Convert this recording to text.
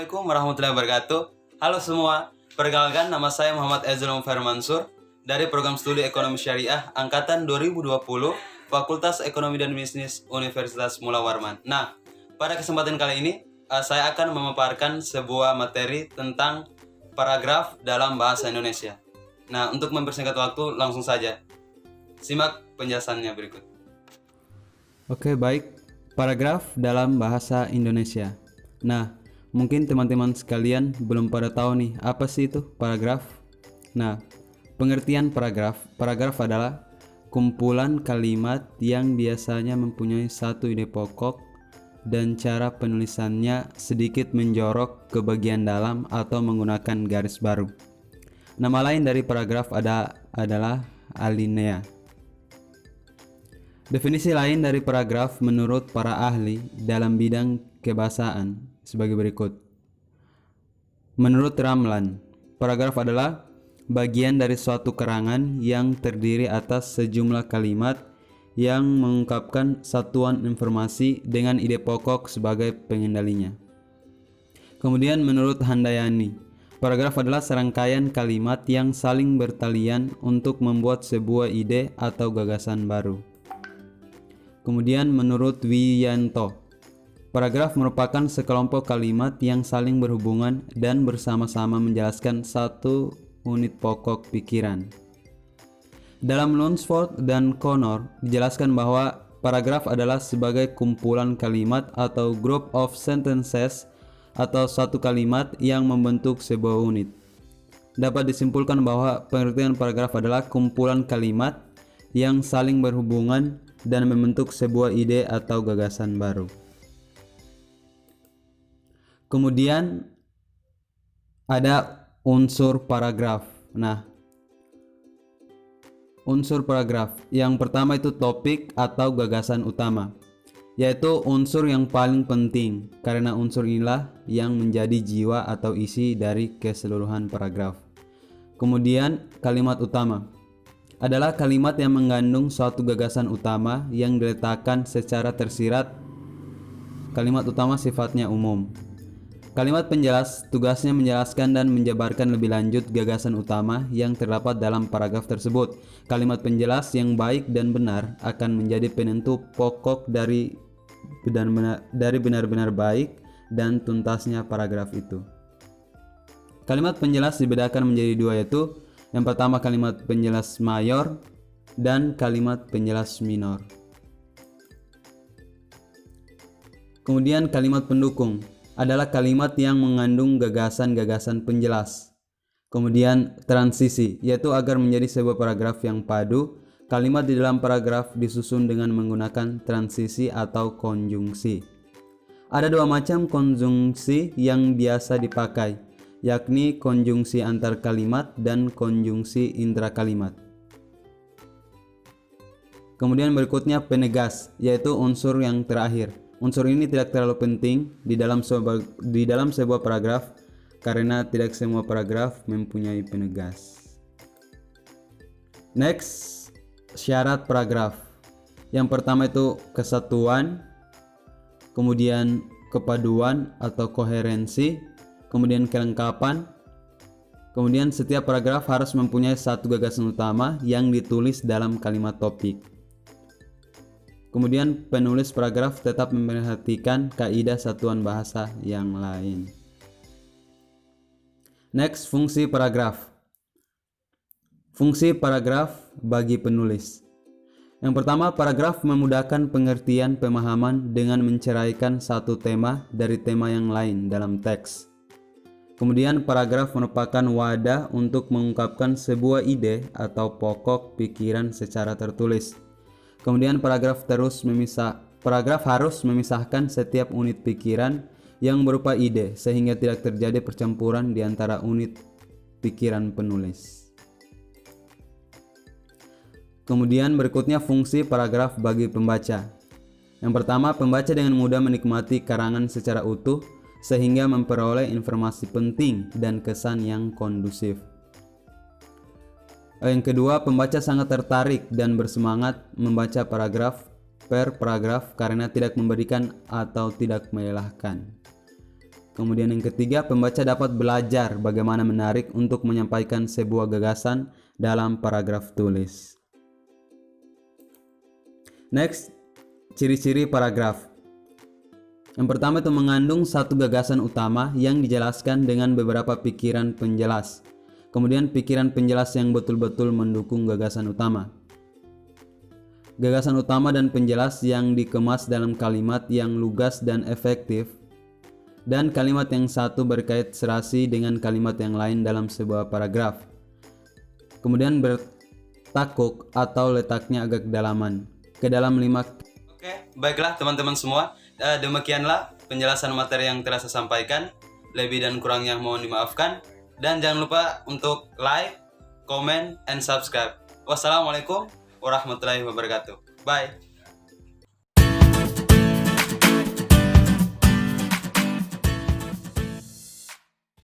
Assalamualaikum warahmatullahi wabarakatuh. Halo semua, perkenalkan nama saya Muhammad Ezra Mansur dari Program Studi Ekonomi Syariah Angkatan 2020 Fakultas Ekonomi dan Bisnis Universitas Mula Warman. Nah, pada kesempatan kali ini saya akan memaparkan sebuah materi tentang paragraf dalam bahasa Indonesia. Nah, untuk mempersingkat waktu langsung saja. Simak penjelasannya berikut. Oke, baik. Paragraf dalam bahasa Indonesia. Nah, mungkin teman-teman sekalian belum pada tahu nih, apa sih itu paragraf? Nah, pengertian paragraf. Paragraf adalah kumpulan kalimat yang biasanya mempunyai satu ide pokok dan cara penulisannya sedikit menjorok ke bagian dalam atau menggunakan garis baru. Nama lain dari paragraf adalah alinea. Definisi lain dari paragraf menurut para ahli dalam bidang kebahasaan sebagai berikut. Menurut Ramlan, paragraf adalah bagian dari suatu keterangan yang terdiri atas sejumlah kalimat yang mengungkapkan satuan informasi dengan ide pokok sebagai pengendalinya. Kemudian menurut Handayani, paragraf adalah serangkaian kalimat yang saling bertalian untuk membuat sebuah ide atau gagasan baru. Kemudian menurut Wiyanto, paragraf merupakan sekelompok kalimat yang saling berhubungan dan bersama-sama menjelaskan satu unit pokok pikiran. Dalam Lunsford dan Connor dijelaskan bahwa paragraf adalah sebagai kumpulan kalimat atau group of sentences atau satu kalimat yang membentuk sebuah unit. Dapat disimpulkan bahwa pengertian paragraf adalah kumpulan kalimat yang saling berhubungan dan membentuk sebuah ide atau gagasan baru. Kemudian ada unsur paragraf. Nah, unsur paragraf yang pertama itu topik atau gagasan utama, yaitu unsur yang paling penting karena unsur inilah yang menjadi jiwa atau isi dari keseluruhan paragraf. Kemudian kalimat utama adalah kalimat yang mengandung suatu gagasan utama yang diletakkan secara tersirat. Kalimat utama sifatnya umum. Kalimat penjelas tugasnya menjelaskan dan menjabarkan lebih lanjut gagasan utama yang terdapat dalam paragraf tersebut. Kalimat penjelas yang baik dan benar akan menjadi penentu pokok dari benar-benar baik dan tuntasnya paragraf itu. Kalimat penjelas dibedakan menjadi dua, yaitu yang pertama kalimat penjelas mayor dan kalimat penjelas minor. Kemudian kalimat pendukung adalah kalimat yang mengandung gagasan-gagasan penjelas. Kemudian transisi, yaitu agar menjadi sebuah paragraf yang padu, kalimat di dalam paragraf disusun dengan menggunakan transisi atau konjungsi. Ada dua macam konjungsi yang biasa dipakai, yakni konjungsi antar kalimat dan konjungsi intra-kalimat. Kemudian berikutnya penegas, yaitu unsur yang terakhir. Unsur ini tidak terlalu penting di dalam sebuah paragraf karena tidak semua paragraf mempunyai penegas. Next, syarat paragraf. Yang pertama itu kesatuan, kemudian kepaduan atau koherensi, kemudian kelengkapan. Kemudian setiap paragraf harus mempunyai satu gagasan utama yang ditulis dalam kalimat topik. Kemudian penulis paragraf tetap memperhatikan kaidah satuan bahasa yang lain. Next, fungsi paragraf. Fungsi paragraf bagi penulis. Yang pertama, paragraf memudahkan pengertian pemahaman dengan menceraikan satu tema dari tema yang lain dalam teks. Kemudian paragraf merupakan wadah untuk mengungkapkan sebuah ide atau pokok pikiran secara tertulis. Kemudian paragraf harus memisahkan setiap unit pikiran yang berupa ide sehingga tidak terjadi percampuran di antara unit pikiran penulis. Kemudian berikutnya fungsi paragraf bagi pembaca. Yang pertama, pembaca dengan mudah menikmati karangan secara utuh sehingga memperoleh informasi penting dan kesan yang kondusif. Yang kedua, pembaca sangat tertarik dan bersemangat membaca paragraf per paragraf karena tidak memberikan atau tidak melelahkan. Kemudian yang ketiga, pembaca dapat belajar bagaimana menarik untuk menyampaikan sebuah gagasan dalam paragraf tulis. Next, ciri-ciri paragraf. Yang pertama itu mengandung satu gagasan utama yang dijelaskan dengan beberapa pikiran penjelas. Kemudian pikiran penjelas yang betul-betul mendukung gagasan utama. Gagasan utama dan penjelas yang dikemas dalam kalimat yang lugas dan efektif. Dan kalimat yang satu berkait serasi dengan kalimat yang lain dalam sebuah paragraf. Kemudian bertakuk atau letaknya agak kedalaman, ke dalam 5. Oke, baiklah teman-teman semua. Demikianlah penjelasan materi yang telah saya sampaikan. Lebih dan kurangnya mohon dimaafkan. Dan jangan lupa untuk like, comment, and subscribe. Wassalamualaikum warahmatullahi wabarakatuh. Bye.